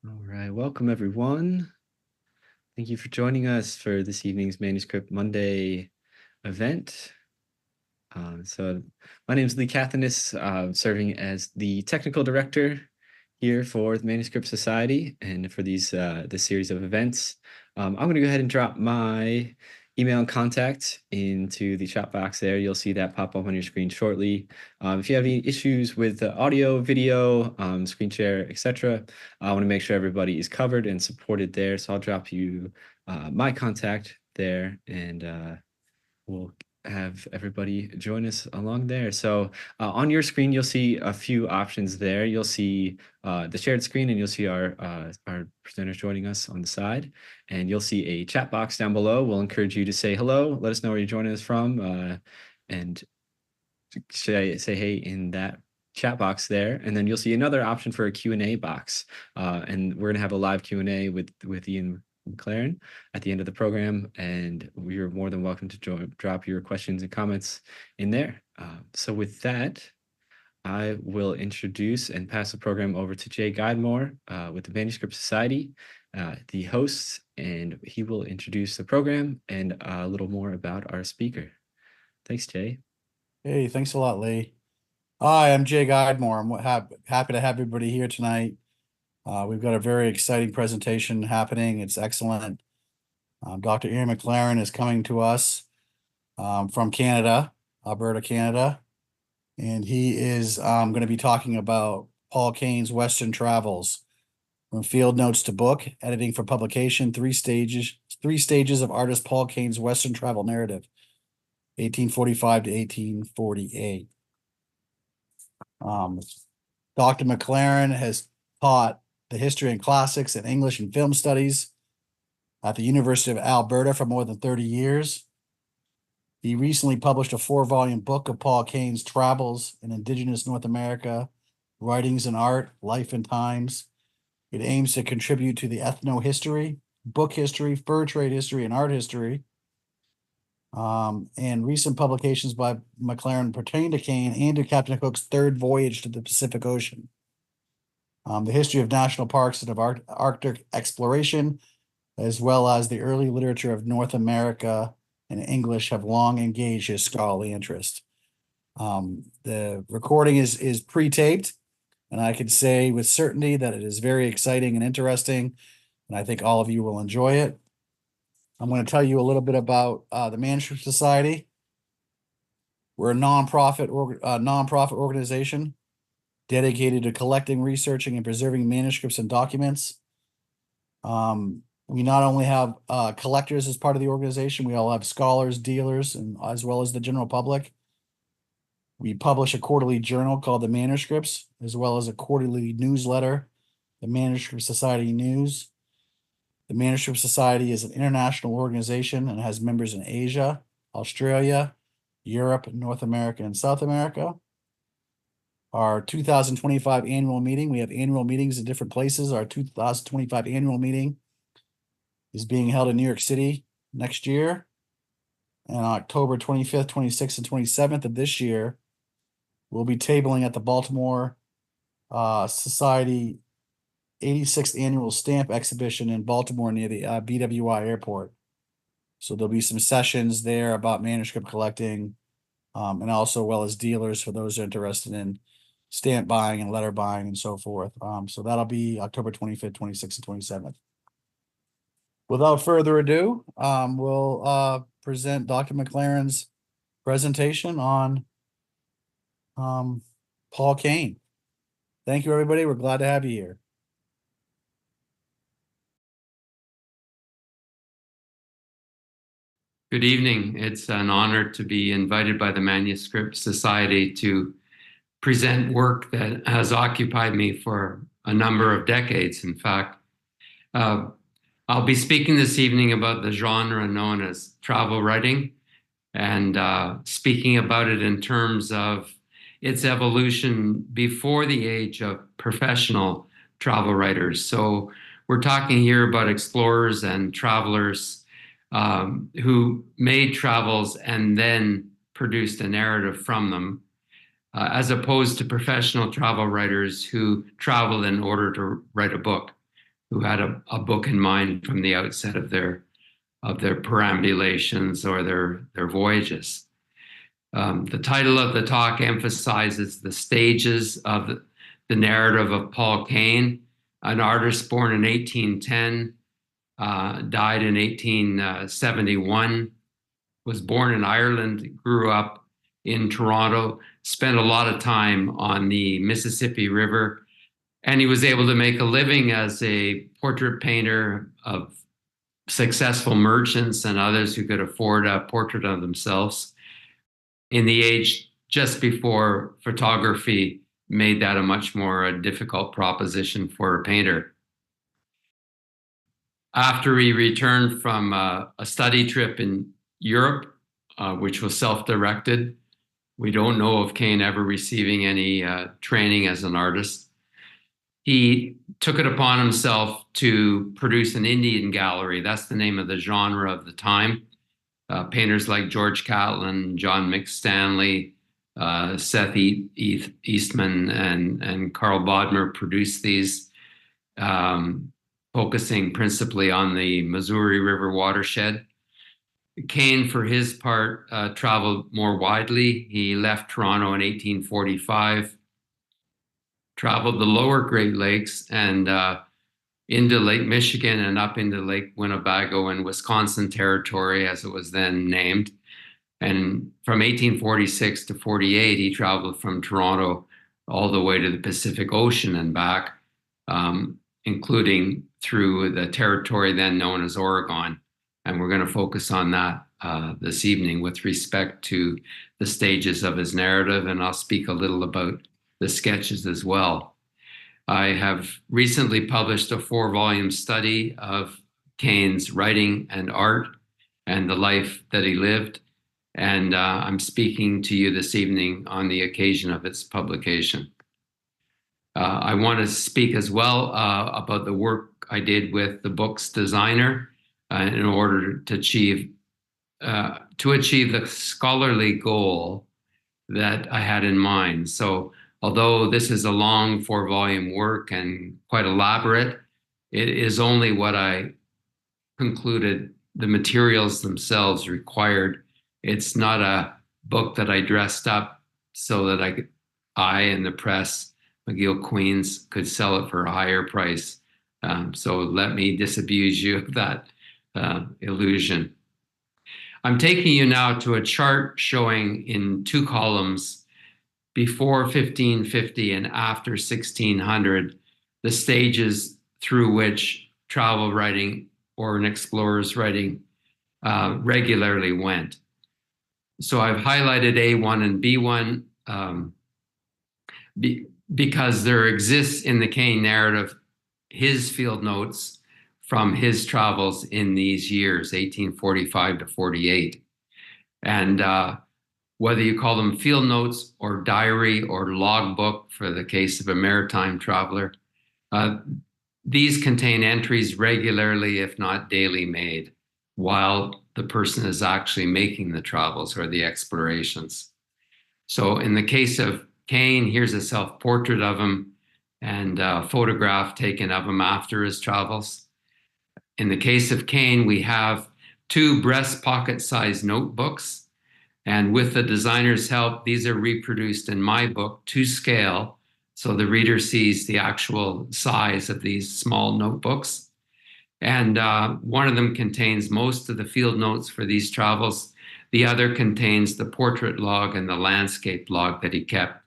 All right, welcome everyone. Thank you for joining us for this evening's Manuscript Monday event. So my name is Lee Cathanis, serving as the technical director here for the Manuscript Society and for this series of events. I'm going to go ahead and drop my email and contact into the chat box there. You'll see that pop up on your screen shortly. If you have any issues with the audio, video, screen share, etc., I want to make sure everybody is covered and supported there. So I'll drop you my contact there, and we'll have everybody join us along there. So on your screen, you'll see a few options there. You'll see the shared screen, and you'll see our presenters joining us on the side. And you'll see a chat box down below. We'll encourage you to say hello, let us know where you're joining us from, and say hey in that chat box there. And then you'll see another option for a Q&A box. And we're gonna have a live Q&A with Ian MacLaren at the end of the program, and you're more than welcome to drop your questions and comments in there. So with that, I will introduce and pass the program over to Jay Guidemore with the Manuscript Society, the host, and he will introduce the program and a little more about our speaker. Thanks, Jay. Hey, thanks a lot, Lee. Hi, I'm Jay Guidemore. I'm happy to have everybody here tonight. We've got a very exciting presentation happening. It's excellent. Dr. Ian MacLaren is coming to us from Canada, Alberta, Canada. And he is going to be talking about Paul Kane's Western travels, from field notes to book, editing for publication, three stages of artist Paul Kane's Western travel narrative, 1845 to 1848. Dr. MacLaren has taught the history and classics and English and film studies at the University of Alberta for more than 30 years. He recently published a 4-volume book of Paul Kane's travels in Indigenous North America, Writings and Art, Life and Times. It aims to contribute to the ethno-history, book history, fur trade history, and art history. And recent publications by MacLaren pertain to Kane and to Captain Cook's third voyage to the Pacific Ocean. The history of national parks and of Arctic exploration, as well as the early literature of North America and English, have long engaged his scholarly interest. The recording is pre-taped, and I can say with certainty that it is very exciting and interesting, and I think all of you will enjoy it. I'm going to tell you a little bit about the Manuscript Society. We're a nonprofit organization dedicated to collecting, researching, and preserving manuscripts and documents. We not only have collectors as part of the organization, we all have scholars, dealers, and as well as the general public. We publish a quarterly journal called the Manuscripts, as well as a quarterly newsletter, the Manuscript Society News. The Manuscript Society is an international organization and has members in Asia, Australia, Europe, North America, and South America. Our 2025 annual meeting, we have annual meetings in different places. Our 2025 annual meeting is being held in New York City next year. And on October 25th, 26th, and 27th of this year, we'll be tabling at the Baltimore Society 86th annual stamp exhibition in Baltimore near the BWI airport. So there'll be some sessions there about manuscript collecting, and also well as dealers for those interested in stamp buying and letter buying and so forth. So that'll be October 25th, 26th, and 27th. Without further ado, we'll present Dr. MacLaren's presentation on Paul Kane. Thank you, everybody. We're glad to have you here. Good evening. It's an honor to be invited by the Manuscript Society to present work that has occupied me for a number of decades. In fact, I'll be speaking this evening about the genre known as travel writing, and speaking about it in terms of its evolution before the age of professional travel writers. So we're talking here about explorers and travelers who made travels and then produced a narrative from them, as opposed to professional travel writers who traveled in order to write a book. who had a book in mind from the outset of their perambulations or their voyages. The title of the talk emphasizes the stages of the narrative of Paul Kane, an artist born in 1810, died in 1871, was born in Ireland, grew up in Toronto, spent a lot of time on the Mississippi River, and he was able to make a living as a portrait painter of successful merchants and others who could afford a portrait of themselves in the age just before photography made that a much more difficult proposition for a painter. After he returned from a study trip in Europe, which was self-directed, we don't know of Kane ever receiving any training as an artist. He took it upon himself to produce an Indian gallery. That's the name of the genre of the time. Painters like George Catlin, John McStanley, Seth Eastman, and Carl Bodmer produced these, focusing principally on the Missouri River watershed. Kane, for his part, traveled more widely. He left Toronto in 1845, traveled the lower Great Lakes and into Lake Michigan and up into Lake Winnebago and Wisconsin Territory, as it was then named. And from 1846 to 48, he traveled from Toronto all the way to the Pacific Ocean and back, including through the territory then known as Oregon. And we're going to focus on that this evening with respect to the stages of his narrative, and I'll speak a little about the sketches as well. I have recently published a 4-volume study of Kane's writing and art and the life that he lived, and I'm speaking to you this evening on the occasion of its publication. I want to speak as well about the work I did with the book's designer in order to achieve the scholarly goal that I had in mind. So although this is a long 4-volume work and quite elaborate, it is only what I concluded the materials themselves required. It's not a book that I dressed up so that I and the press, McGill Queens, could sell it for a higher price. So let me disabuse you of that illusion. I'm taking you now to a chart showing in 2 columns before 1550 and after 1600, the stages through which travel writing or an explorer's writing regularly went. So I've highlighted A1 and B1 because there exists in the Kane narrative his field notes from his travels in these years, 1845 to 48. And whether you call them field notes or diary or logbook for the case of a maritime traveler, these contain entries regularly, if not daily, made while the person is actually making the travels or the explorations. So in the case of Kane, here's a self-portrait of him and a photograph taken of him after his travels. In the case of Kane, we have 2 breast pocket-sized notebooks, and with the designer's help, these are reproduced in my book to scale, so the reader sees the actual size of these small notebooks. And one of them contains most of the field notes for these travels. The other contains the portrait log and the landscape log that he kept.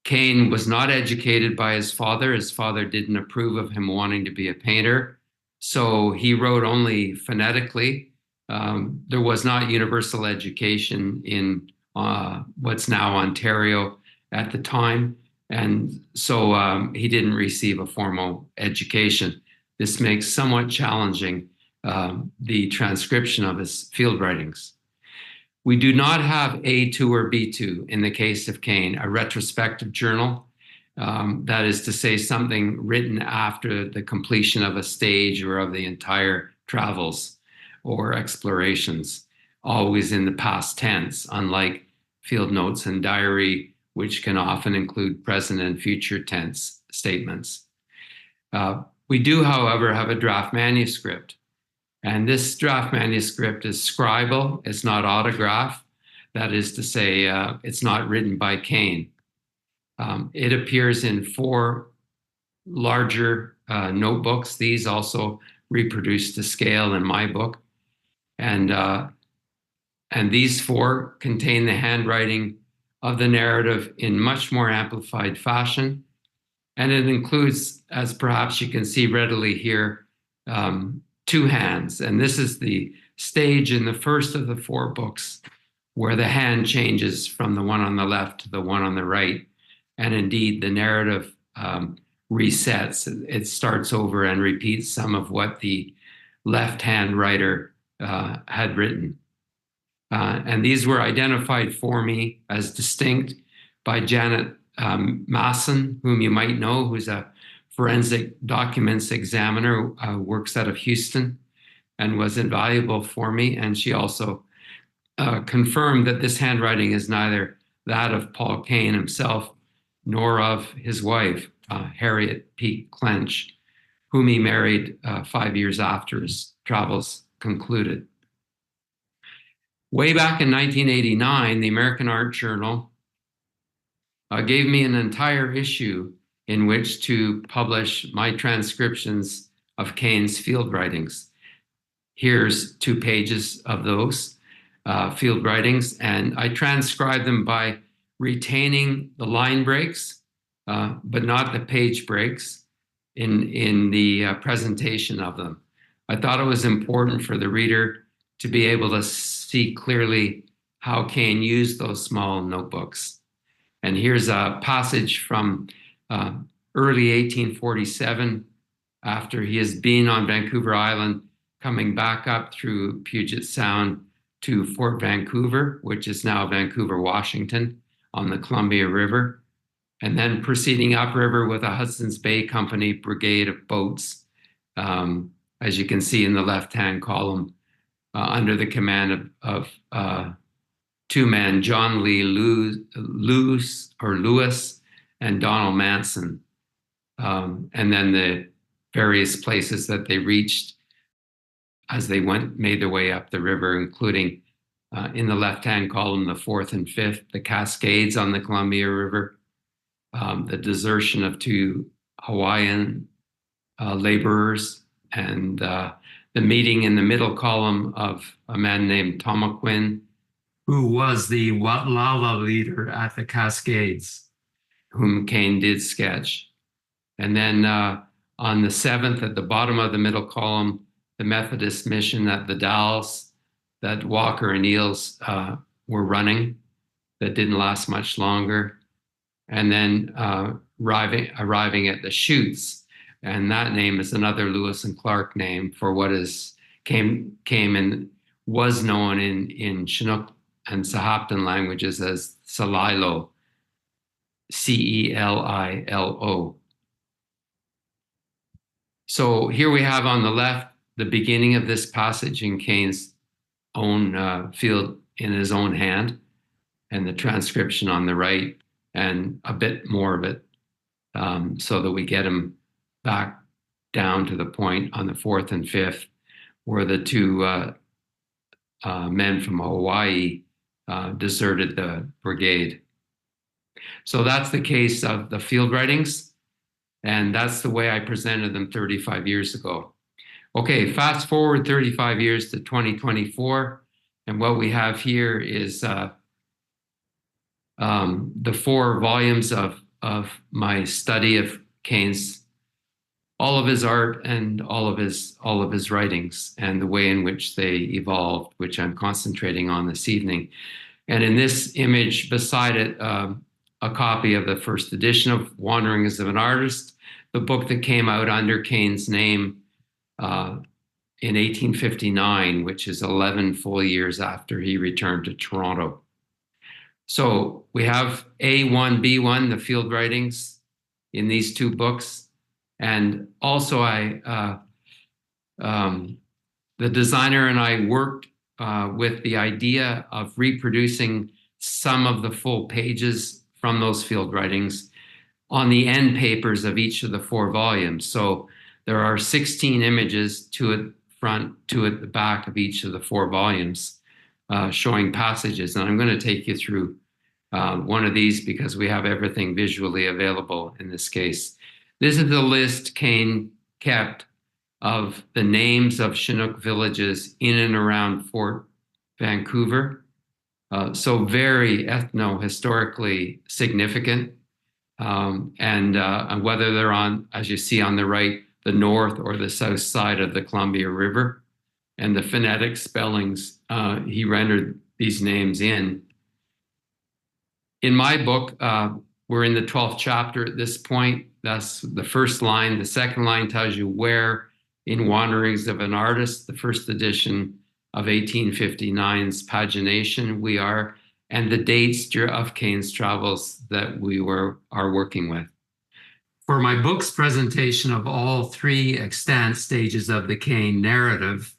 Kane was not educated by his father. His father didn't approve of him wanting to be a painter, so he wrote only phonetically. There was not universal education in what's now Ontario at the time, and so he didn't receive a formal education. This makes somewhat challenging the transcription of his field writings. We do not have A2 or B2 in the case of Kane, a retrospective journal. That is to say, something written after the completion of a stage or of the entire travels or explorations, always in the past tense, unlike field notes and diary, which can often include present and future tense statements. We do, however, have a draft manuscript. And this draft manuscript is scribal, it's not autograph. That is to say, it's not written by Kane. It appears in 4 larger notebooks. These also reproduced to scale in my book. And these 4 contain the handwriting of the narrative in much more amplified fashion. And it includes, as perhaps you can see readily here, 2 hands. And this is the stage in the first of the 4 books where the hand changes from the one on the left to the one on the right. And indeed, the narrative resets. It starts over and repeats some of what the left-hand writer had written. And these were identified for me as distinct by Janet Masson, whom you might know, who's a forensic documents examiner, works out of Houston, and was invaluable for me. And she also confirmed that this handwriting is neither that of Paul Kane himself, nor of his wife, Harriet P. Clench, whom he married 5 years after his travels concluded. Way back in 1989, the American Art Journal gave me an entire issue in which to publish my transcriptions of Kane's field writings. Here's 2 pages of those field writings, and I transcribed them by retaining the line breaks, but not the page breaks in the presentation of them. I thought it was important for the reader to be able to see clearly how Kane used those small notebooks. And here's a passage from early 1847, after he has been on Vancouver Island, coming back up through Puget Sound to Fort Vancouver, which is now Vancouver, Washington, on the Columbia River, and then proceeding upriver with a Hudson's Bay Company brigade of boats, as you can see in the left-hand column, under the command of 2 men, John Lee Lewis and Donald Manson, and then the various places that they reached as they made their way up the river, including in the left-hand column, the 4th and 5th, the Cascades on the Columbia River, the desertion of 2 Hawaiian laborers, and the meeting in the middle column of a man named Tomaquin, who was the Watlala leader at the Cascades, whom Kane did sketch. And then on the 7th, at the bottom of the middle column, the Methodist mission at the Dalles that Walker and Eels were running, that didn't last much longer. And then arriving at the Chutes, and that name is another Lewis and Clark name for what came and was known in Chinook and Sahaptin languages as Celilo, Celilo. So here we have on the left the beginning of this passage in Kane's own field in his own hand, and the transcription on the right, and a bit more of it, so that we get him back down to the point on the 4th and 5th, where the 2 men from Hawaii deserted the brigade. So that's the case of the field writings, and that's the way I presented them 35 years ago. Okay, fast forward 35 years to 2024, and what we have here is the 4 volumes of my study of Kane's, all of his art and all of his writings, and the way in which they evolved, which I'm concentrating on this evening. And in this image beside it, a copy of the first edition of Wanderings of an Artist, the book that came out under Kane's name in 1859, which is 11 full years after he returned to Toronto. So we have A1, B1, the field writings in these 2 books. And also the designer and I worked with the idea of reproducing some of the full pages from those field writings on the end papers of each of the 4 volumes. So There are 16 images, two at front, two at the back of each of the 4 volumes, showing passages. And I'm going to take you through one of these because we have everything visually available in this case. This is the list Kane kept of the names of Chinook villages in and around Fort Vancouver. So very ethno-historically significant. And whether they're on, as you see on the right, the north or the south side of the Columbia River. And the phonetic spellings he rendered these names in. In my book, we're in the 12th chapter at this point. That's the first line. The second line tells you where in Wanderings of an Artist, the first edition of 1859's pagination we are, and the dates of Kane's travels that we are working with. For my book's presentation of all 3 extant stages of the Kane narrative,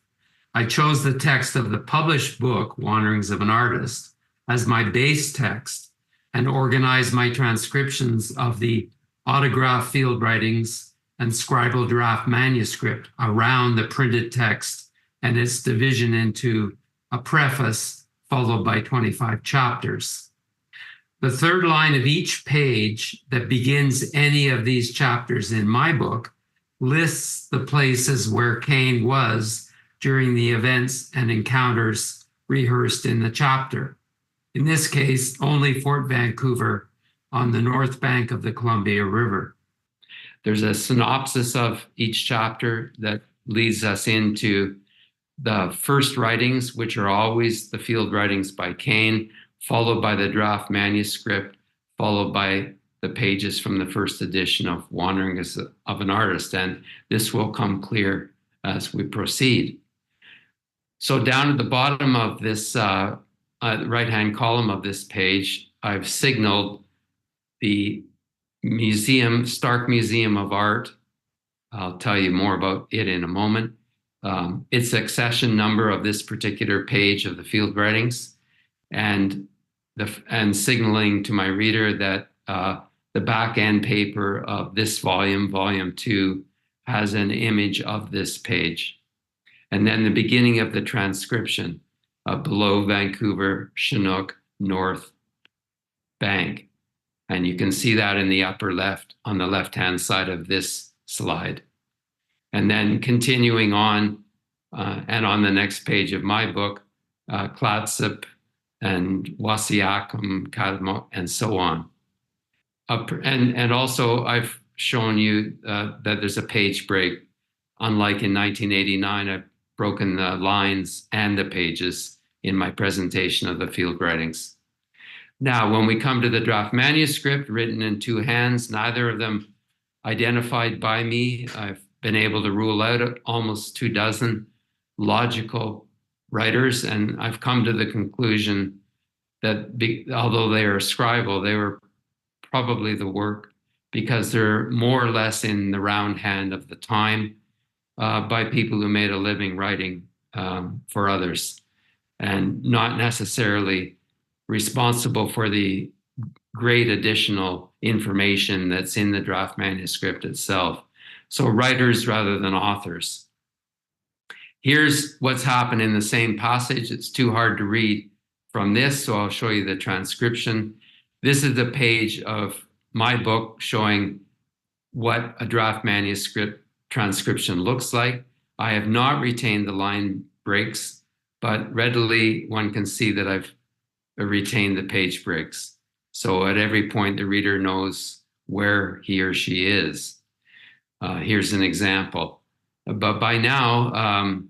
I chose the text of the published book, Wanderings of an Artist, as my base text and organized my transcriptions of the autograph field writings and scribal draft manuscript around the printed text and its division into a preface followed by 25 chapters. The third line of each page that begins any of these chapters in my book lists the places where Kane was during the events and encounters rehearsed in the chapter. In this case, only Fort Vancouver on the north bank of the Columbia River. There's a synopsis of each chapter that leads us into the first writings, which are always the field writings by Kane, followed by the draft manuscript, followed by the pages from the first edition of Wanderings of an Artist. And this will come clear as we proceed. So down at the bottom of this right-hand column of this page, I've signaled the museum, Stark Museum of Art. I'll tell you more about it in a moment. It's the accession number of this particular page of the field writings, and signaling to my reader that the back end paper of this volume, volume 2, has an image of this page. And then the beginning of the transcription below Vancouver, Chinook, North Bank. And you can see that in the upper left, on the left-hand side of this slide. And then continuing on, and on the next page of my book, Clatsop and Wasiakum, Kadmo, and so on. And also I've shown you that there's a page break. Unlike in 1989, I've broken the lines and the pages in my presentation of the field writings. Now, when we come to the draft manuscript written in 2 hands, neither of them identified by me, I've been able to rule out almost 24 logical writers, and I've come to the conclusion that although they are scribal, they were probably the work, because they're more or less in the round hand of the time by people who made a living writing for others, and not necessarily responsible for the great additional information that's in the draft manuscript itself. So writers rather than authors. Here's what's happened in the same passage. It's too hard to read from this, so I'll show you the transcription. This is the page of my book showing what a draft manuscript transcription looks like. I have not retained the line breaks, but readily one can see that I've retained the page breaks. So at every point, the reader knows where he or she is. Here's an example. But by now,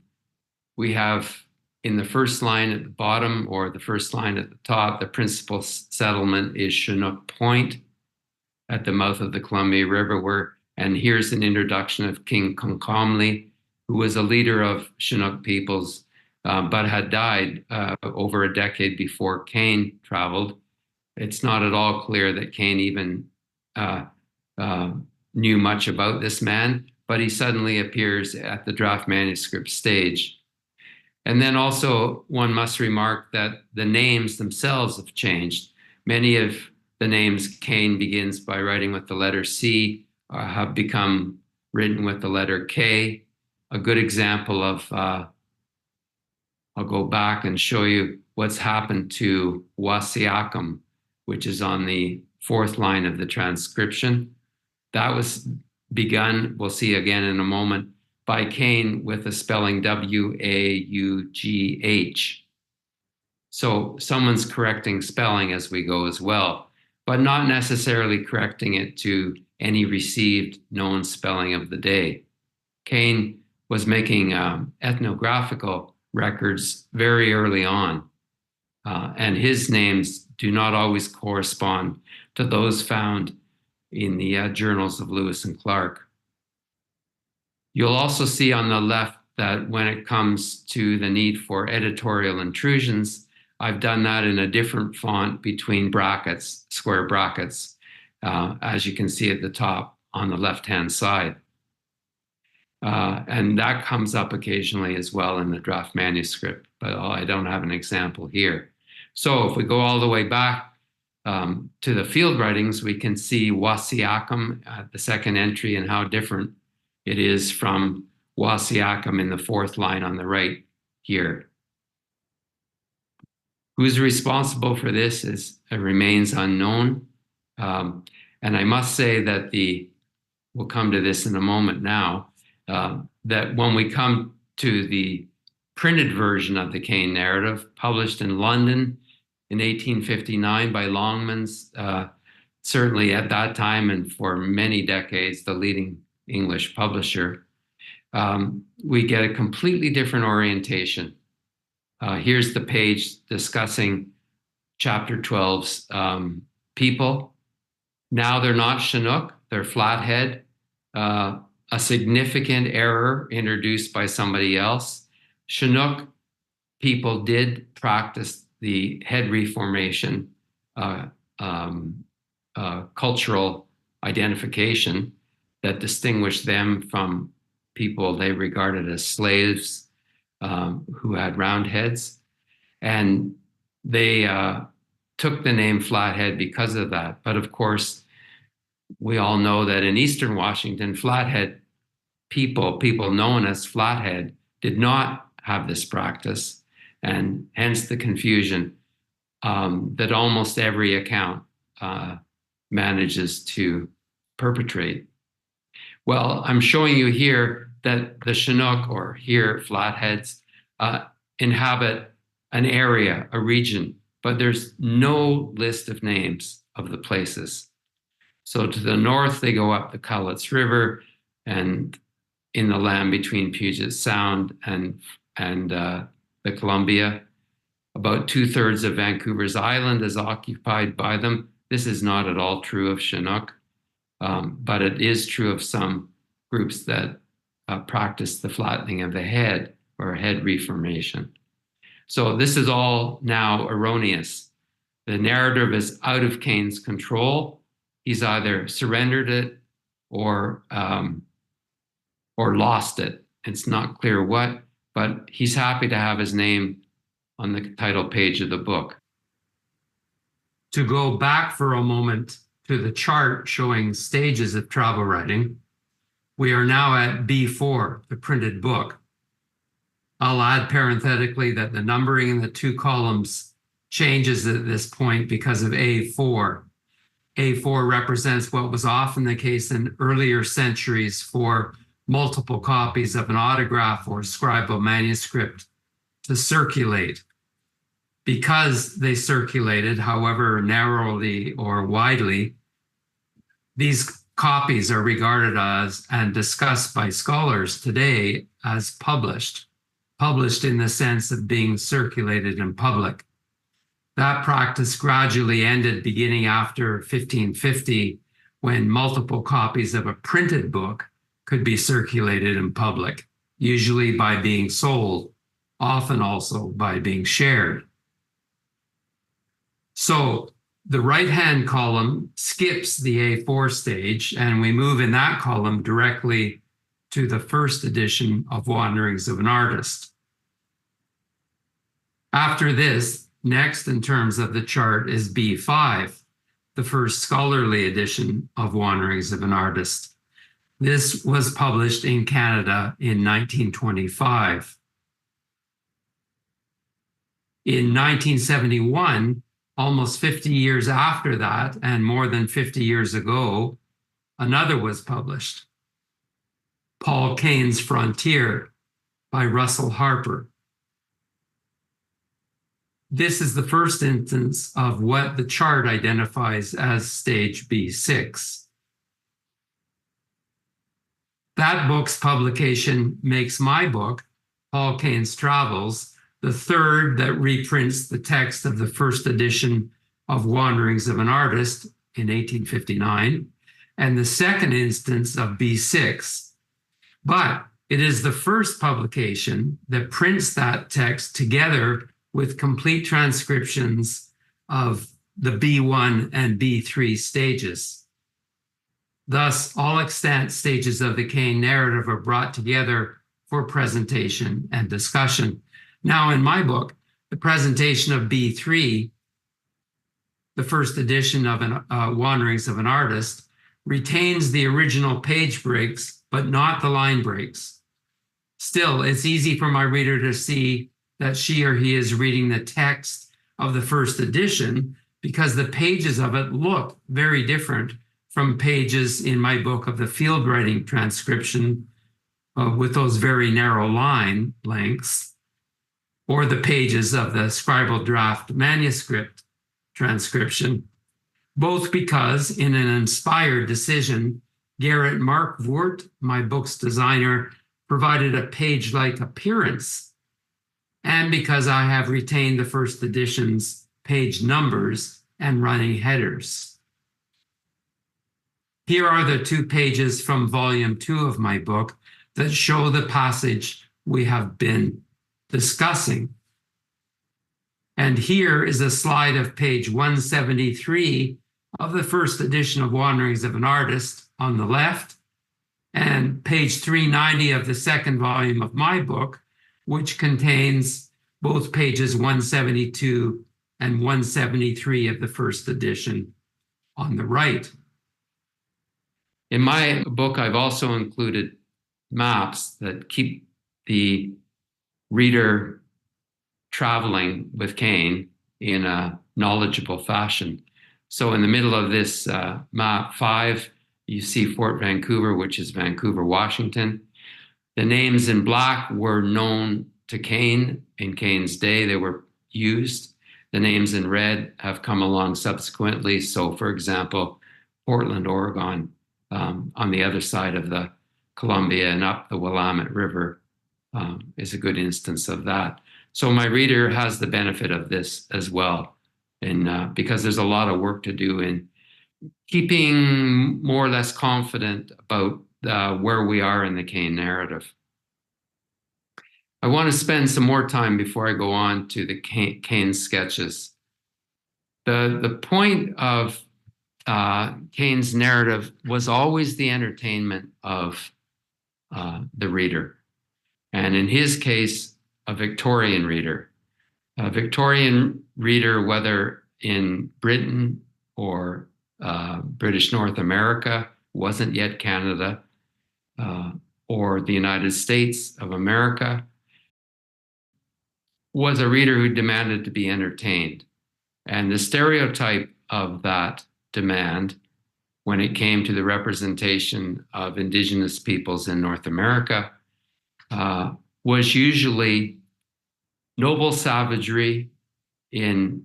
we have in the first line at the bottom or the first line at the top, the principal settlement is Chinook Point at the mouth of the Columbia River, and here's an introduction of King Concomly, who was a leader of Chinook peoples, but had died over a decade before Kane traveled. It's not at all clear that Kane even knew much about this man, but he suddenly appears at the draft manuscript stage. And then also one must remark that the names themselves have changed. Many of the names Kane begins by writing with the letter C have become written with the letter K. A good example of, I'll go back and show you what's happened to Wasiakum, which is on the fourth line of the transcription. That was begun, we'll see again in a moment, by Kane with the spelling W-A-U-G-H. So someone's correcting spelling as we go as well, but not necessarily correcting it to any received known spelling of the day. Kane was making ethnographical records very early on, and his names do not always correspond to those found in the journals of Lewis and Clark. You'll also see on the left that when it comes to the need for editorial intrusions, I've done that in a different font between brackets, square brackets, as you can see at the top on the left-hand side. And that comes up occasionally as well in the draft manuscript, but I don't have an example here. So if we go all the way back to the field writings, we can see Wasiakum at the second entry and how different it is from Wasiakum in the fourth line on the right here. Who's responsible for this remains unknown. And I must say that we'll come to this in a moment now, that when we come to the printed version of the Kane narrative, published in London in 1859 by Longmans, certainly at that time and for many decades, the leading English publisher, we get a completely different orientation. Here's the page discussing chapter 12's people. Now they're not Chinook, they're Flathead. A significant error introduced by somebody else. Chinook people did practice the head reformation, cultural identification that distinguished them from people they regarded as slaves who had round heads. And they took the name Flathead because of that. But of course, we all know that in Eastern Washington, Flathead people known as Flathead did not have this practice, and hence the confusion that almost every account manages to perpetrate. Well, I'm showing you here that the Chinook, or here Flatheads, inhabit an area, a region, but there's no list of names of the places. So to the north, they go up the Cowlitz River, and in the land between Puget Sound and the Columbia. About 2/3 of Vancouver's island is occupied by them. This is not at all true of Chinook, but it is true of some groups that practice the flattening of the head, or head reformation. So this is all now erroneous. The narrative is out of Kane's control. He's either surrendered it or lost it. It's not clear what, but he's happy to have his name on the title page of the book. To go back for a moment to the chart showing stages of travel writing, we are now at B4, the printed book. I'll add parenthetically that the numbering in the two columns changes at this point because of A4. A4 represents what was often the case in earlier centuries for multiple copies of an autograph or scribal manuscript to circulate. Because they circulated, however narrowly or widely, these copies are regarded as and discussed by scholars today as published in the sense of being circulated in public. That practice gradually ended beginning after 1550, when multiple copies of a printed book could be circulated in public, usually by being sold, often also by being shared. So the right-hand column skips the A4 stage, and we move in that column directly to the first edition of Wanderings of an Artist. After this, next in terms of the chart is B5, the first scholarly edition of Wanderings of an Artist. This was published in Canada in 1925. In 1971, almost 50 years after that, and more than 50 years ago, another was published, Paul Kane's Frontier by Russell Harper. This is the first instance of what the chart identifies as stage B6. That book's publication makes my book, Paul Kane's Travels, the third that reprints the text of the first edition of Wanderings of an Artist in 1859, and the second instance of B6. But it is the first publication that prints that text together with complete transcriptions of the B1 and B3 stages. Thus, all extant stages of the Kane narrative are brought together for presentation and discussion. Now, in my book, the presentation of B3, the first edition of Wanderings of an Artist, retains the original page breaks, but not the line breaks. Still, it's easy for my reader to see that she or he is reading the text of the first edition because the pages of it look very different from pages in my book of the field writing transcription with those very narrow line lengths, or the pages of the scribal draft manuscript transcription, both because in an inspired decision, Gerrit Markvoort, my book's designer, provided a page-like appearance, and because I have retained the first edition's page numbers and running headers. Here are the 2 pages from volume 2 of my book that show the passage we have been discussing. And here is a slide of page 173 of the first edition of Wanderings of an Artist on the left, and page 390 of the second volume of my book, which contains both pages 172 and 173 of the first edition on the right. In my book, I've also included maps that keep the reader traveling with Kane in a knowledgeable fashion. So in the middle of this map 5, you see Fort Vancouver, which is Vancouver, Washington. The names in black were known to Kane in Kane's day. They were used. The names in red have come along subsequently. So for example, Portland, Oregon, on the other side of the Columbia and up the Willamette River is a good instance of that. So my reader has the benefit of this as well, and because there's a lot of work to do in keeping more or less confident about where we are in the Kane narrative. I want to spend some more time before I go on to the Kane sketches. The point of Kane's narrative was always the entertainment of the reader. And in his case, a Victorian reader. A Victorian reader, whether in Britain or British North America, wasn't yet Canada, or the United States of America, was a reader who demanded to be entertained. And the stereotype of that demand, when it came to the representation of Indigenous peoples in North America, was usually noble savagery in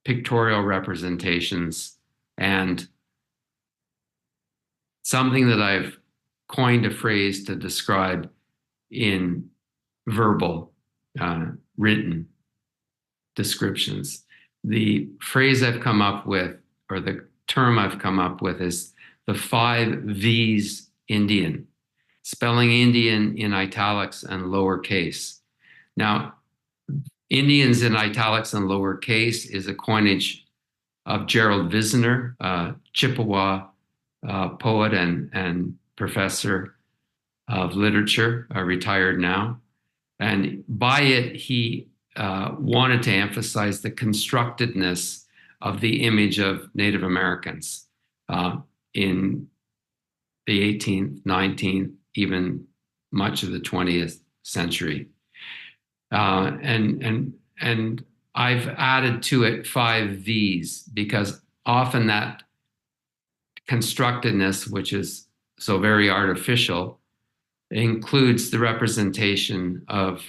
pictorial representations, and something that I've coined a phrase to describe in verbal, written descriptions. The phrase I've come up with, or the term I've come up with, is the 5 V's Indian, spelling Indian in italics and lowercase. Now, Indians in italics and lowercase is a coinage of Gerald Visner, a Chippewa poet and professor of literature, retired now. And by it, he wanted to emphasize the constructedness of the image of Native Americans in the 18th, 19th, even much of the 20th century. And I've added to it 5 V's, because often that constructedness, which is so very artificial, includes the representation of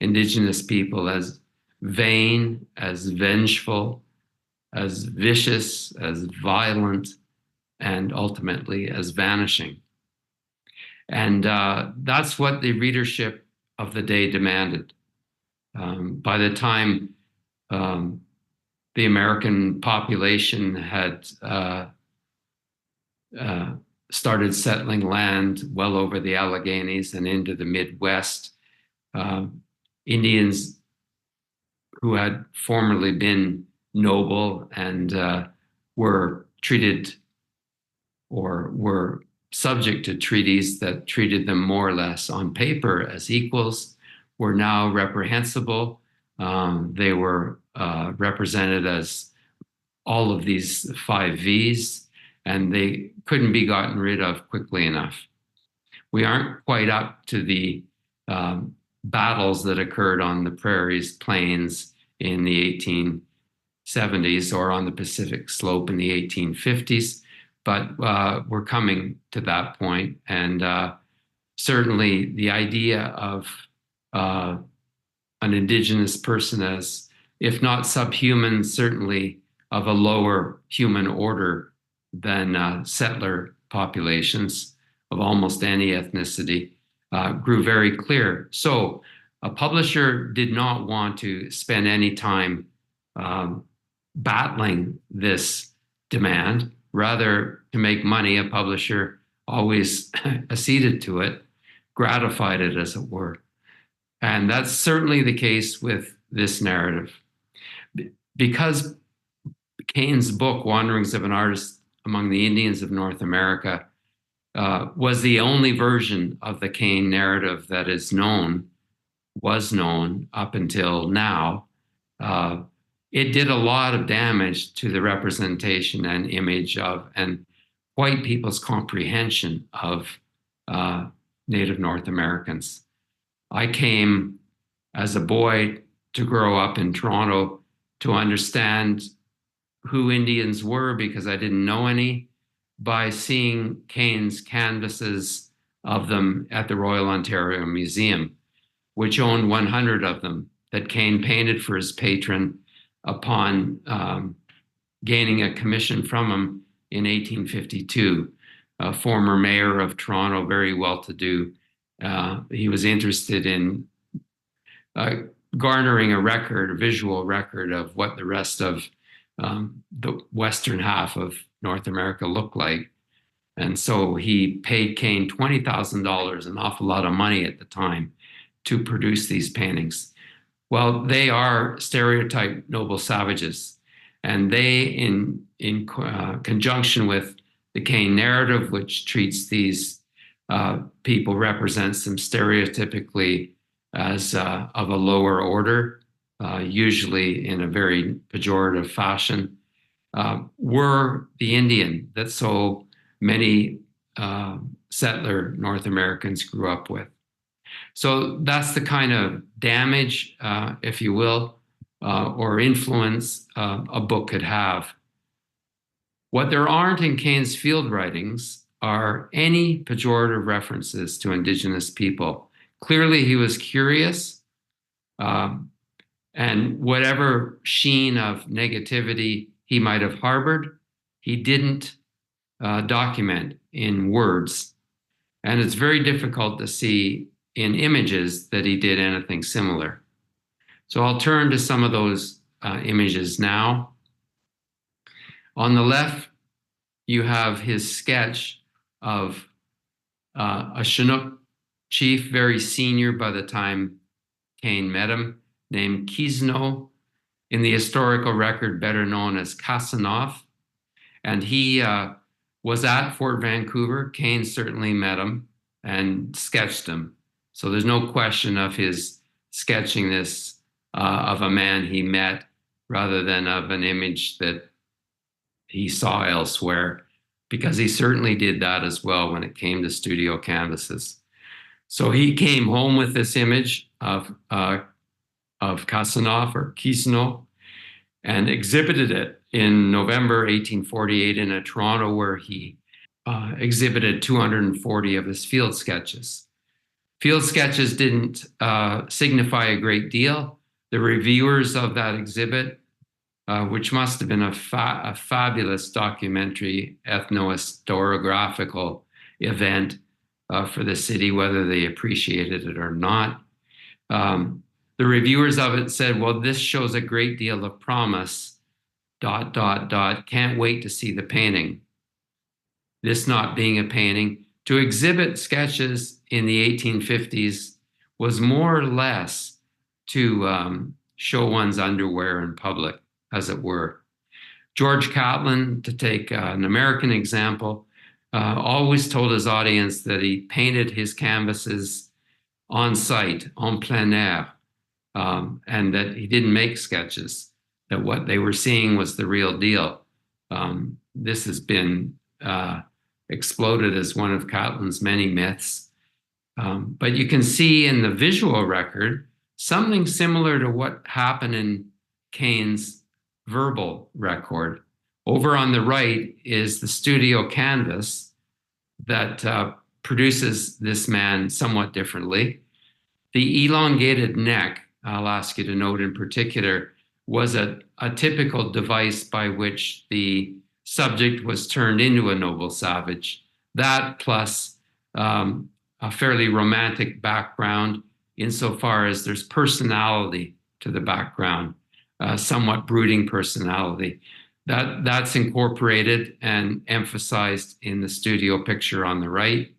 Indigenous people as vain, as vengeful, as vicious, as violent, and ultimately as vanishing. And that's what the readership of the day demanded. By the time the American population had started settling land well over the Alleghenies and into the Midwest, Indians who had formerly been noble and were treated or were subject to treaties that treated them more or less on paper as equals were now reprehensible. They were represented as all of these 5 V's, and they couldn't be gotten rid of quickly enough. We aren't quite up to the battles that occurred on the prairies, plains in the 1870s or on the Pacific slope in the 1850s, but we're coming to that point. And certainly the idea of an Indigenous person as, if not subhuman, certainly of a lower human order than settler populations of almost any ethnicity, grew very clear. So a publisher did not want to spend any time battling this demand. Rather, to make money, a publisher always acceded to it, gratified it, as it were. And that's certainly the case with this narrative. Because Kane's book, Wanderings of an Artist Among the Indians of North America, was the only version of the Kane narrative that was known up until now, it did a lot of damage to the representation and image of, and white people's comprehension of Native North Americans. I came as a boy to grow up in Toronto to understand who Indians were, because I didn't know any, by seeing Kane's canvases of them at the Royal Ontario Museum, which owned 100 of them that Kane painted for his patron upon gaining a commission from him in 1852. A former mayor of Toronto, very well-to-do. He was interested in garnering a visual record of what the rest of the western half of North America looked like. And so he paid Kane $20,000, an awful lot of money at the time, to produce these paintings. Well, they are stereotyped noble savages, and they, in conjunction with the Kane narrative, which treats these people, represents them stereotypically as of a lower order, usually in a very pejorative fashion, were the Indian that so many settler North Americans grew up with. So that's the kind of damage, if you will, or influence a book could have. What there aren't in Kane's field writings are any pejorative references to Indigenous people. Clearly, he was curious, and whatever sheen of negativity he might have harbored, he didn't document in words. And it's very difficult to see in images that he did anything similar. So I'll turn to some of those images now. On the left, you have his sketch of a Chinook chief, very senior by the time Kane met him, named Kisno, in the historical record better known as Casanov. And he was at Fort Vancouver. Kane certainly met him and sketched him. So there's no question of his sketching this of a man he met rather than of an image that he saw elsewhere, because he certainly did that as well when it came to studio canvases. So he came home with this image of Casanov or Kisno and exhibited it in November 1848 in Toronto, where he exhibited 240 of his field sketches. Field sketches didn't signify a great deal. The reviewers of that exhibit, which must have been a fabulous documentary ethno-historiographical event for the city, whether they appreciated it or not. The reviewers of it said, well, this shows a great deal of promise, ... can't wait to see the painting. This not being a painting, to exhibit sketches in the 1850s was more or less to show one's underwear in public, as it were. George Catlin, to take an American example, always told his audience that he painted his canvases on site, en plein air, and that he didn't make sketches, that what they were seeing was the real deal. This has been exploded as one of Catlin's many myths. But you can see in the visual record something similar to what happened in Kane's verbal record. Over on the right is the studio canvas that produces this man somewhat differently. The elongated neck, I'll ask you to note in particular, was a typical device by which the subject was turned into a noble savage. That plus a fairly romantic background insofar as there's personality to the background, somewhat brooding personality. That's incorporated and emphasized in the studio picture on the right,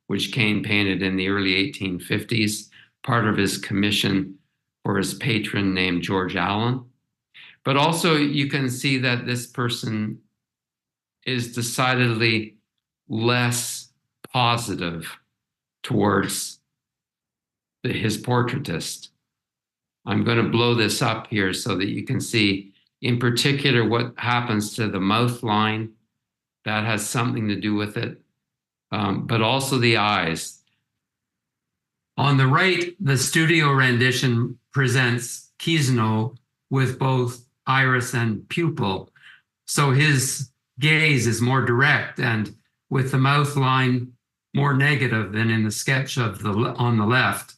which Kane painted in the early 1850s, part of his commission for his patron named George Allen. But also you can see that this person is decidedly less positive towards his portraitist. I'm going to blow this up here so that you can see in particular what happens to the mouth line. That has something to do with it, but also the eyes. On the right, the studio rendition presents Kisno with both iris and pupil. So his gaze is more direct and with the mouth line more negative than in the sketch of on the left,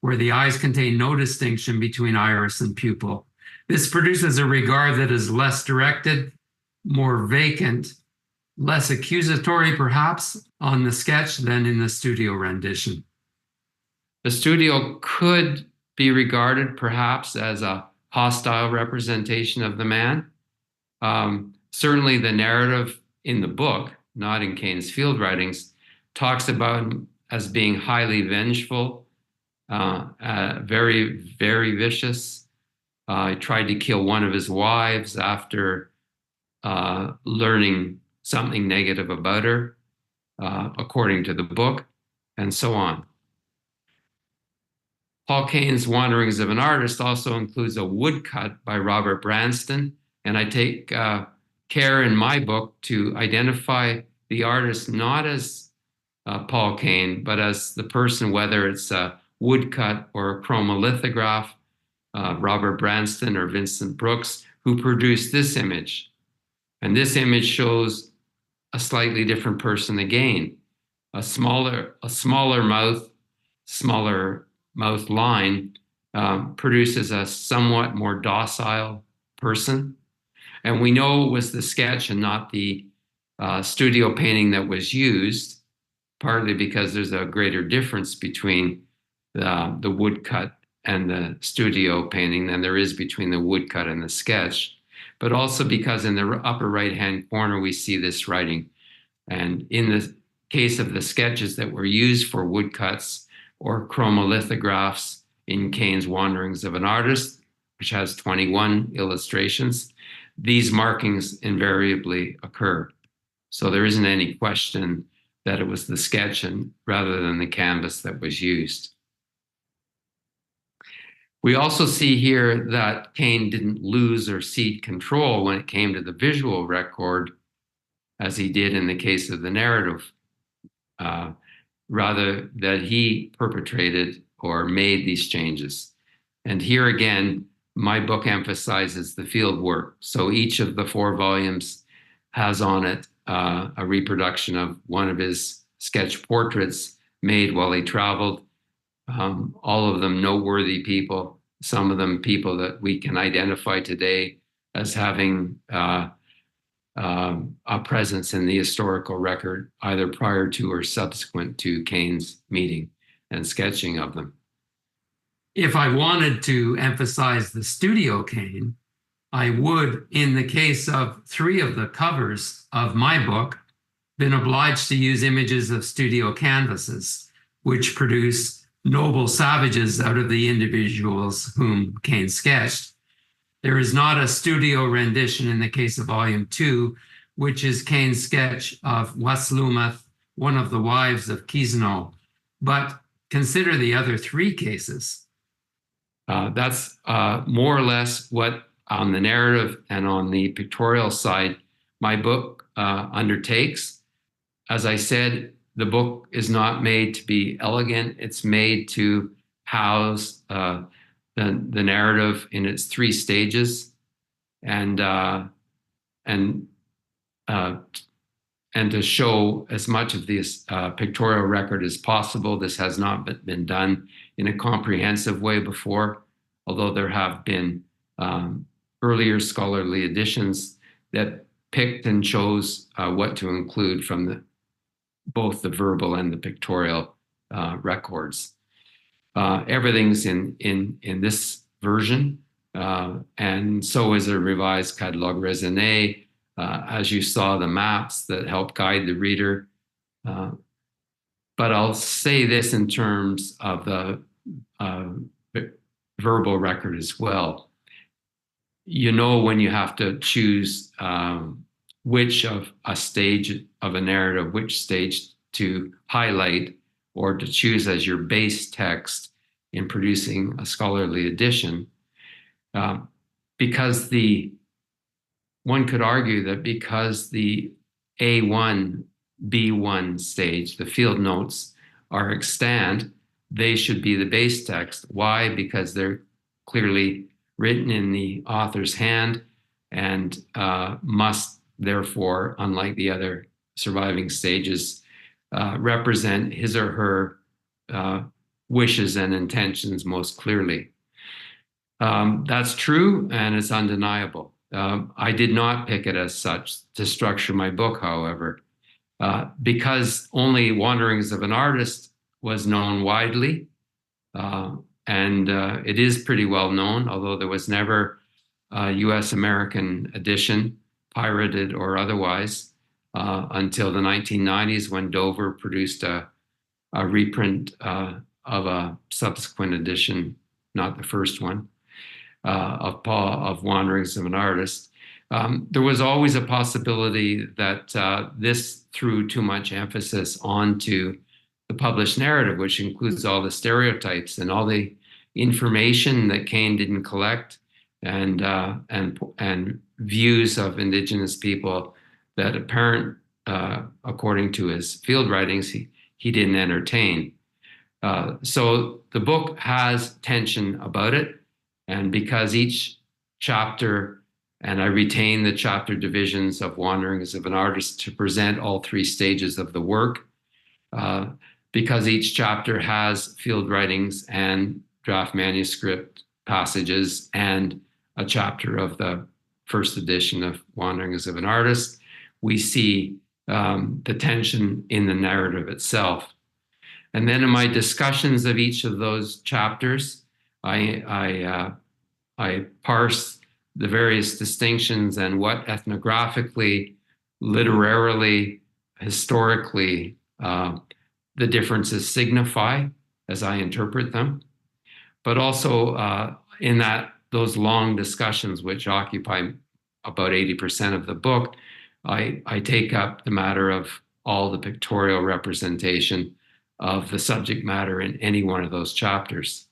where the eyes contain no distinction between iris and pupil. This produces a regard that is less directed, more vacant, less accusatory perhaps on the sketch than in the studio rendition. The studio could be regarded perhaps as a hostile representation of the man. Certainly the narrative in the book, not in Kane's field writings, talks about him as being highly vengeful, very, very vicious. He tried to kill one of his wives after learning something negative about her, according to the book, and so on. Paul Kane's Wanderings of an Artist also includes a woodcut by Robert Branston, and I take care in my book to identify the artist not as Paul Kane, but as the person, whether it's a woodcut or a chromolithograph, Robert Branston or Vincent Brooks, who produced this image. And this image shows a slightly different person again, a smaller mouth line produces a somewhat more docile person. And we know it was the sketch and not the studio painting that was used, partly because there's a greater difference between the woodcut and the studio painting than there is between the woodcut and the sketch, but also because in the upper right-hand corner, we see this writing. And in the case of the sketches that were used for woodcuts or chromolithographs in Kane's Wanderings of an Artist, which has 21 illustrations, these markings invariably occur. So there isn't any question that it was the sketch and rather than the canvas that was used. We also see here that Kane didn't lose or cede control when it came to the visual record, as he did in the case of the narrative, rather that he perpetrated or made these changes. And here again, my book emphasizes the field work. So each of the 4 volumes has on it a reproduction of one of his sketch portraits made while he traveled. All of them noteworthy people, some of them people that we can identify today as having a presence in the historical record, either prior to or subsequent to Kane's meeting and sketching of them. If I wanted to emphasize the studio Kane, I would, in the case of 3 of the covers of my book, been obliged to use images of studio canvases, which produce noble savages out of the individuals whom Kane sketched. There is not a studio rendition in the case of Volume 2, which is Kane's sketch of Waslumath, one of the wives of Kisno. But consider the other 3 cases. That's more or less what, on the narrative and on the pictorial side, my book undertakes. As I said, the book is not made to be elegant. It's made to house the narrative in its 3 stages, and to show as much of this pictorial record as possible. This has not been done in a comprehensive way before, although there have been earlier scholarly editions that picked and chose what to include from both the verbal and the pictorial records. Everything's in this version, and so is a revised catalogue raisonné. As you saw, the maps that help guide the reader. But I'll say this in terms of the verbal record as well. You know, when you have to choose which of a stage of a narrative, which stage to highlight or to choose as your base text in producing a scholarly edition, because one could argue that because the A1, B1 stage, the field notes, are extant, they should be the base text. Why? Because they're clearly written in the author's hand and must therefore, unlike the other surviving stages, represent his or her wishes and intentions most clearly. That's true, and it's undeniable. I did not pick it as such to structure my book, however, because only Wanderings of an Artist was known widely, and it is pretty well known, although there was never a US-American edition, pirated or otherwise, until the 1990s when Dover produced a reprint of a subsequent edition, not the first one, of Wanderings of an Artist. There was always a possibility that this threw too much emphasis onto the published narrative, which includes all the stereotypes and all the information that Kane didn't collect, and views of Indigenous people that according to his field writings, he didn't entertain. So the book has tension about it. And because each chapter, and I retain the chapter divisions of Wanderings of an Artist to present all 3 stages of the work, because each chapter has field writings and draft manuscript passages and a chapter of the first edition of Wanderings of an Artist, we see the tension in the narrative itself. And then in my discussions of each of those chapters, I parse the various distinctions and what ethnographically, literarily, historically, the differences signify as I interpret them. But also in those long discussions, which occupy about 80% of the book, I take up the matter of all the pictorial representation of the subject matter in any one of those chapters.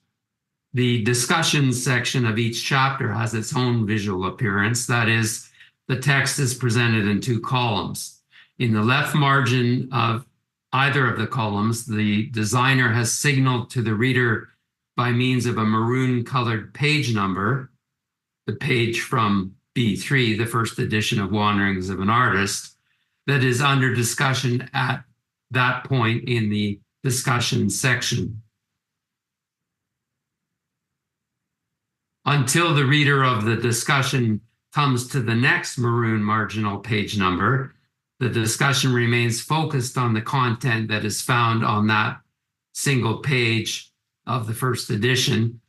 The discussion section of each chapter has its own visual appearance. That is, the text is presented in 2 columns. In the left margin of either of the columns, the designer has signaled to the reader by means of a maroon colored page number, the page from B3, the first edition of Wanderings of an Artist, that is under discussion at that point in the discussion section. Until the reader of the discussion comes to the next maroon marginal page number, the discussion remains focused on the content that is found on that single page of the first edition,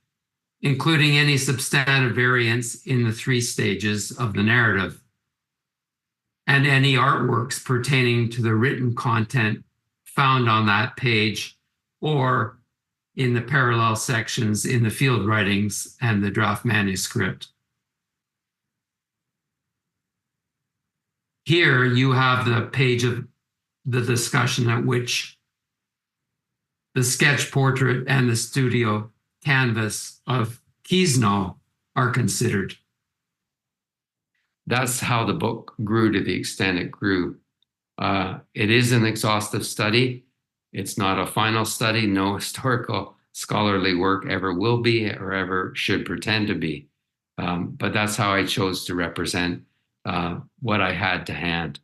including any substantive variants in the 3 stages of the narrative, and any artworks pertaining to the written content found on that page or in the parallel sections in the field writings and the draft manuscript. Here you have the page of the discussion at which the sketch portrait and the studio canvas of Kiesno are considered. That's how the book grew to the extent it grew. It is an exhaustive study. It's not a final study. No historical scholarly work ever will be or ever should pretend to be. But that's how I chose to represent what I had to hand.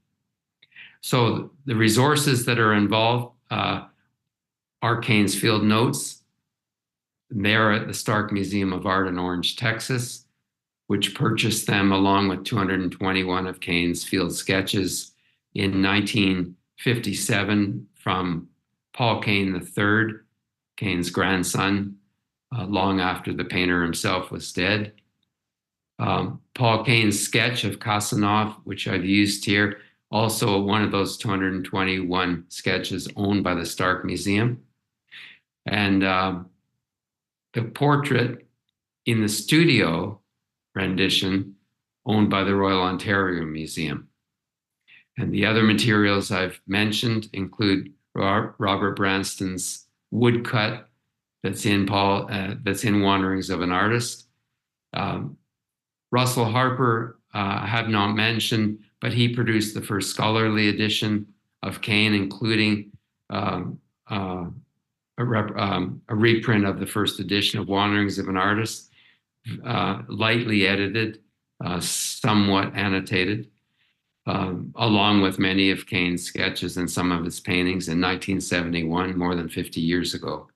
So the resources that are involved are Kane's field notes. They're at the Stark Museum of Art in Orange, Texas, which purchased them along with 221 of Kane's field sketches in 1957 from Paul Kane III, Kane's grandson, long after the painter himself was dead. Paul Kane's sketch of Casanov, which I've used here, also one of those 221 sketches owned by the Stark Museum. And the portrait in the studio rendition owned by the Royal Ontario Museum. And the other materials I've mentioned include Robert Branston's woodcut that's in Wanderings of an Artist. Russell Harper, I have not mentioned, but he produced the first scholarly edition of Kane, including a reprint of the first edition of Wanderings of an Artist, lightly edited, somewhat annotated, along with many of Kane's sketches and some of his paintings in 1971, more than 50 years ago.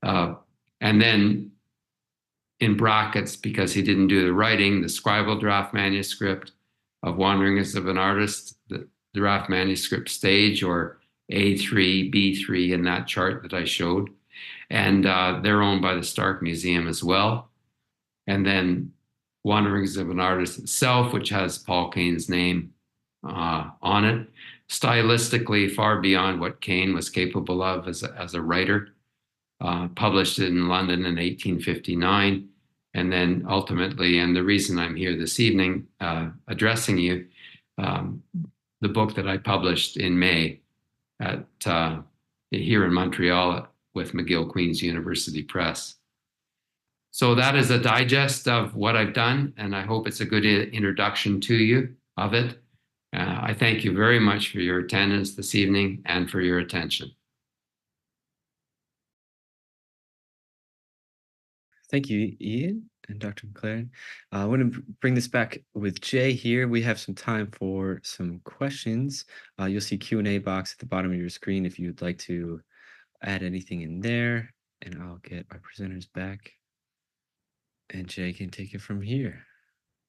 And then in brackets, because he didn't do the writing, the scribal draft manuscript of Wanderings of an Artist, the draft manuscript stage, or A3, B3 in that chart that I showed. And they're owned by the Stark Museum as well. And then Wanderings of an Artist itself, which has Paul Kane's name on it, stylistically far beyond what Kane was capable of as a writer. Published in London in 1859, and then ultimately, and the reason I'm here this evening addressing you, the book that I published in May at here in Montreal with McGill Queen's University Press. So that is a digest of what I've done, and I hope it's a good introduction to you of it. I thank you very much for your attendance this evening and for your attention. Thank you, Ian and Dr. MacLaren. I want to bring this back with Jay here. We have some time for some questions. You'll see Q&A box at the bottom of your screen if you'd like to add anything in there, and I'll get our presenters back. And Jay can take it from here.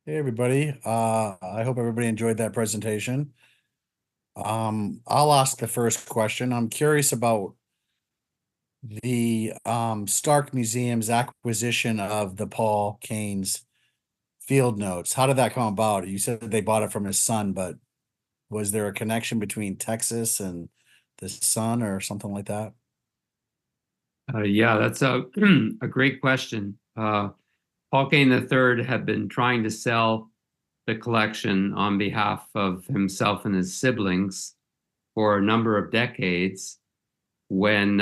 Hey, everybody. I hope everybody enjoyed that presentation. I'll ask the first question. I'm curious about the Stark Museum's acquisition of the Paul Kane's field notes. How did that come about? You said that they bought it from his son, but was there a connection between Texas and the son or something like that? Yeah, that's a great question. Paul Kane III had been trying to sell the collection on behalf of himself and his siblings for a number of decades when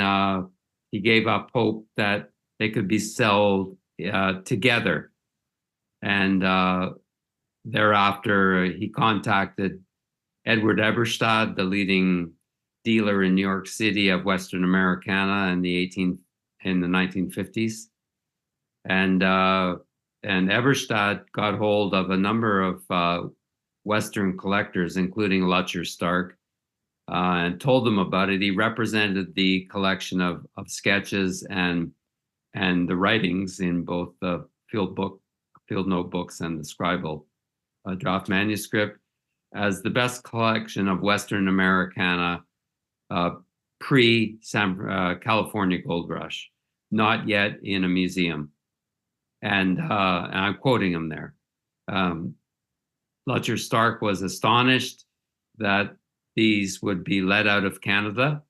he gave up hope that they could be sold together. And thereafter, he contacted Edward Eberstadt, the leading dealer in New York City of Western Americana in the 1950s. And Eberstadt got hold of a number of Western collectors, including Lutcher Stark, and told them about it. He represented the collection of sketches and the writings in both the field notebooks and the scribal draft manuscript as the best collection of Western Americana pre-California Gold Rush, not yet in a museum. And I'm quoting him there. Lutcher Stark was astonished that these would be let out of Canada,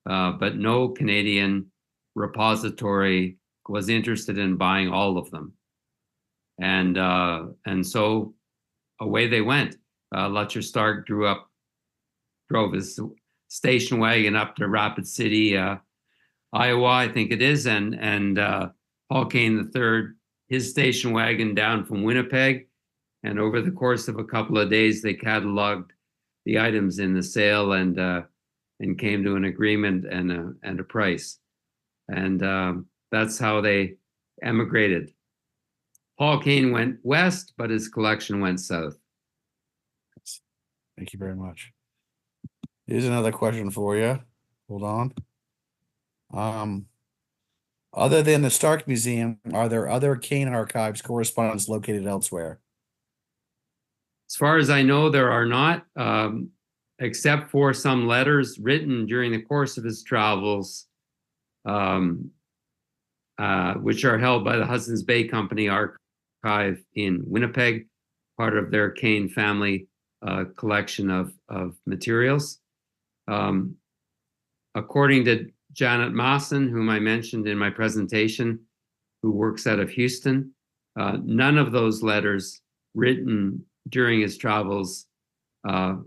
but no Canadian repository was interested in buying all of them. And so away they went. Lutcher Stark drove his station wagon up to Rapid City, Iowa, I think it is, and Paul Kane III, his station wagon down from Winnipeg. And over the course of a couple of days, they cataloged the items in the sale and came to an agreement and a price. And that's how they emigrated. Paul Kane went west, but his collection went south. Thank you very much. Here's another question for you. Hold on. Other than the Stark Museum, are there other Kane archives correspondence located elsewhere? As far as I know, there are not, except for some letters written during the course of his travels, which are held by the Hudson's Bay Company Archive in Winnipeg, part of their Kane family collection of materials. According to Janet Mawson, whom I mentioned in my presentation, who works out of Houston, none of those letters written during his travels were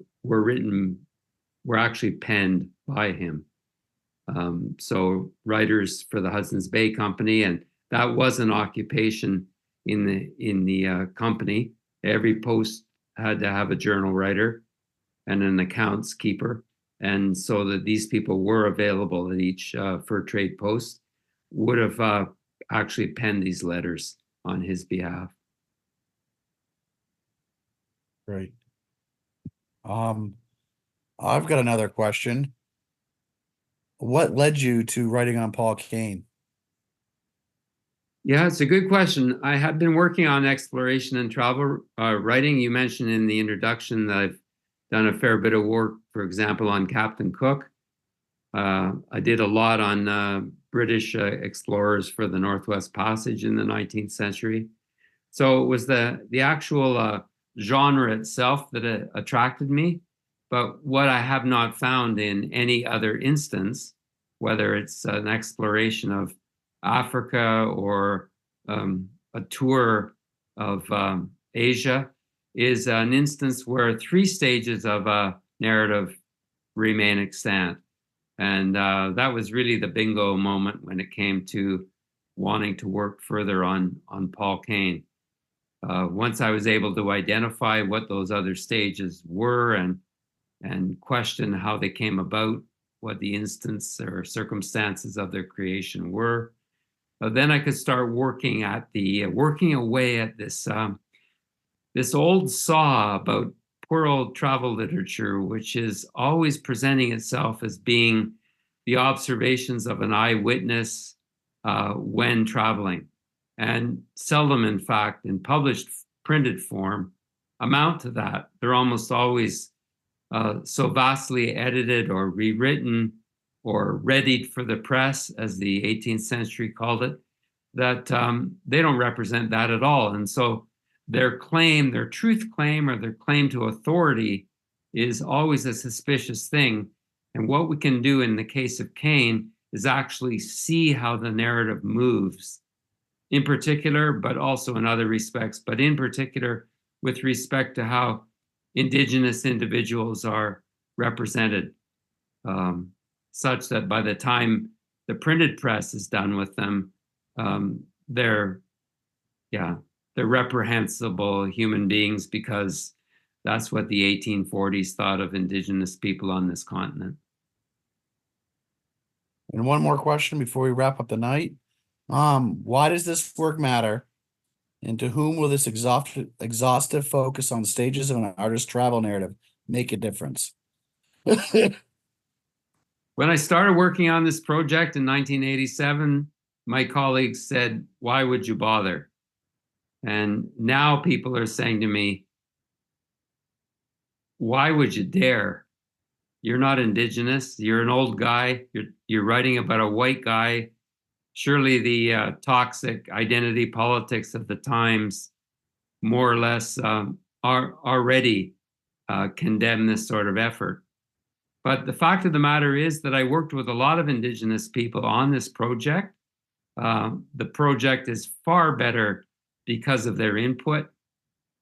actually penned by him. So writers for the Hudson's Bay Company, and that was an occupation in the company. Every post had to have a journal writer and an accounts keeper. And so that these people were available at each fur trade post, would have actually penned these letters on his behalf. Great. I've got another question. What led you to writing on Paul Kane? Yeah, it's a good question. I have been working on exploration and travel writing. You mentioned in the introduction that I've done a fair bit of work, for example, on Captain Cook. I did a lot on British explorers for the Northwest Passage in the 19th century. So it was the actual genre itself that attracted me. But what I have not found in any other instance, whether it's an exploration of Africa or a tour of Asia, is an instance where 3 stages of a narrative remain extant. And that was really the bingo moment when it came to wanting to work further on Paul Kane. Once I was able to identify what those other stages were and question how they came about, what the instance or circumstances of their creation were, then I could start working away at this this old saw about poor old travel literature, which is always presenting itself as being the observations of an eyewitness when traveling, and seldom, in fact, in published printed form, amount to that. They're almost always so vastly edited or rewritten or readied for the press, as the 18th century called it, that they don't represent that at all. And so their claim, their truth claim, or their claim to authority is always a suspicious thing. And what we can do in the case of Kane is actually see how the narrative moves, in particular, but also in other respects, but in particular with respect to how Indigenous individuals are represented, such that by the time the printed press is done with them, they're reprehensible human beings, because that's what the 1840s thought of Indigenous people on this continent. And one more question before we wrap up the night. Why does this work matter? And to whom will this exhaustive focus on stages of an artist's travel narrative make a difference? When I started working on this project in 1987, my colleagues said, "Why would you bother?" And now people are saying to me, "Why would you dare? You're not Indigenous. You're an old guy. You're writing about a white guy. Surely the toxic identity politics of the times more or less are already condemn this sort of effort." But the fact of the matter is that I worked with a lot of Indigenous people on this project. The project is far better because of their input.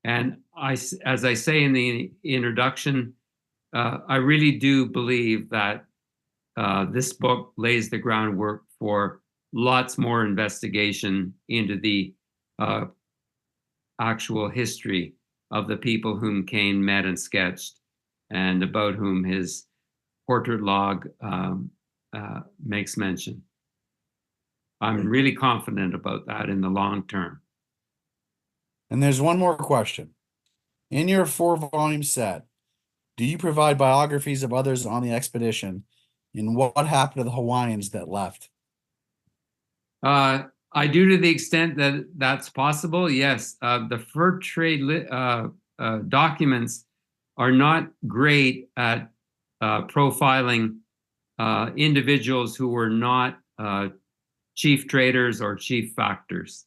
And as I say in the introduction, I really do believe that this book lays the groundwork for lots more investigation into the actual history of the people whom Kane met and sketched, and about whom his portrait log makes mention. I'm really confident about that in the long term. And there's one more question. In your 4-volume set, do you provide biographies of others on the expedition? And what happened to the Hawaiians that left? I do, to the extent that that's possible, yes. The fur trade documents are not great at profiling individuals who were not chief traders or chief factors.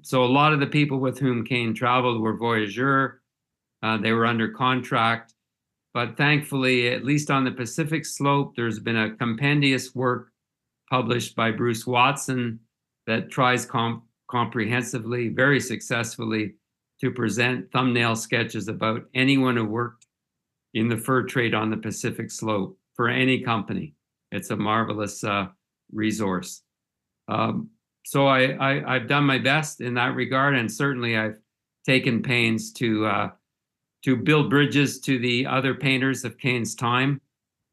So a lot of the people with whom Kane traveled were voyageurs. They were under contract. But thankfully, at least on the Pacific slope, there's been a compendious work published by Bruce Watson that tries comprehensively, very successfully, to present thumbnail sketches about anyone who worked in the fur trade on the Pacific slope for any company. It's a marvelous resource. So I've done my best in that regard, and certainly I've taken pains to build bridges to the other painters of Kane's time,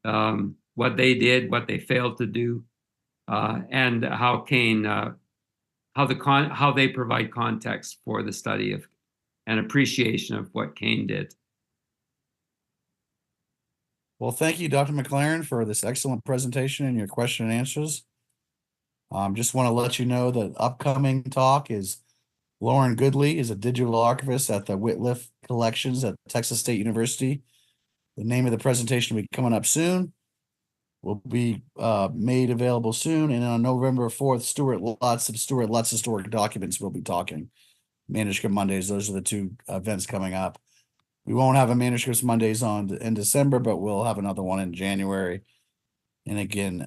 what they did, what they failed to do, and how Kane, how they provide context for the study of and appreciation of what Kane did. Well, thank you, Dr. MacLaren, for this excellent presentation and your question and answers. Just want to let you know that upcoming talk is Lauren Goodley is a digital archivist at the Whitliff Collections at Texas State University. The name of the presentation will be coming up soon. Will be made available soon. And on November 4th, Stuart Lutz Historic Documents will be talking. Manuscript Mondays, those are the two events coming up. We won't have a Manuscripts Mondays in December, but we'll have another one in January. And again,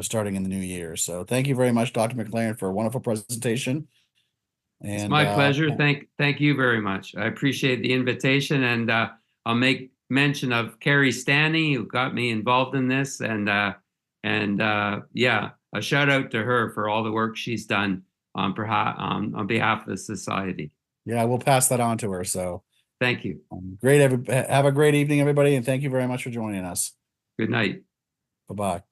starting in the new year. So thank you very much, Dr. MacLaren, for a wonderful presentation. And it's my pleasure. Thank you very much. I appreciate the invitation, and I'll make mention of Carrie Stanley, who got me involved in this, and yeah, a shout out to her for all the work she's done on behalf of the society. Yeah, we'll pass that on to her. So thank you. Have a great evening, everybody, and thank you very much for joining us. Good night. Bye-bye.